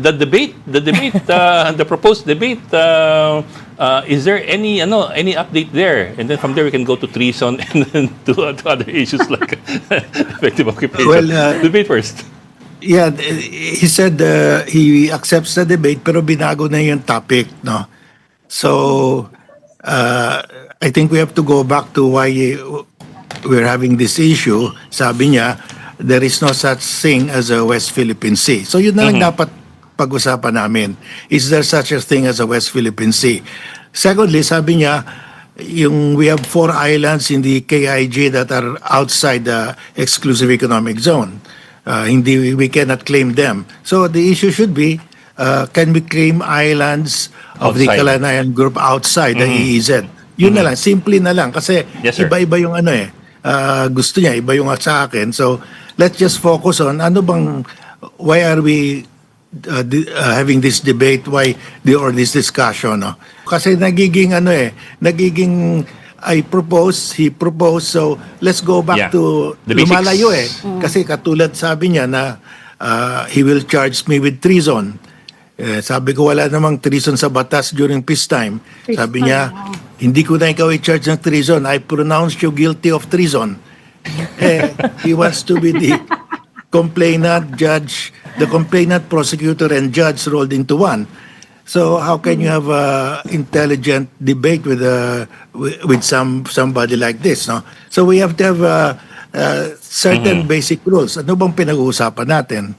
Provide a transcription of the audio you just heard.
the proposed debate, is there any update there? And then from there we can go to treason and then to other issues like effective occupation. Well, debate first. Yeah, he said he accepts the debate pero binago na yung topic, no? So, I think we have to go back to why we're having this issue. Sabi niya, there is no such thing as a West Philippine Sea. So yun na lang dapat pag-usapan namin. Is there such a thing as a West Philippine Sea? Secondly, sabi niya, we have 4 islands in the KIG that are outside the exclusive economic zone. We cannot claim them. So the issue should be, can we claim islands of the Outside. Kalanayan group outside the EEZ? Yun na lang, simple na lang. Kasi Yes, sir. iba-iba yung gusto niya, iba yung sa akin. So let's just focus on why are we having this debate, or this discussion, no? Kasi nagiging he proposed, so let's go back Yeah. to The basics. lumalayo Kasi katulad sabi niya na he will charge me with treason. Sabi ko wala namang treason sa batas during peacetime. Sabi niya, hindi ko na ikaw i-charge ng treason. I pronounce you guilty of treason. He wants to be the complainant, judge, the complainant, prosecutor, and judge rolled into one. So how can you have a intelligent debate with somebody like this, no? So we have to have certain basic rules. Ano bang pinag-uusapan natin?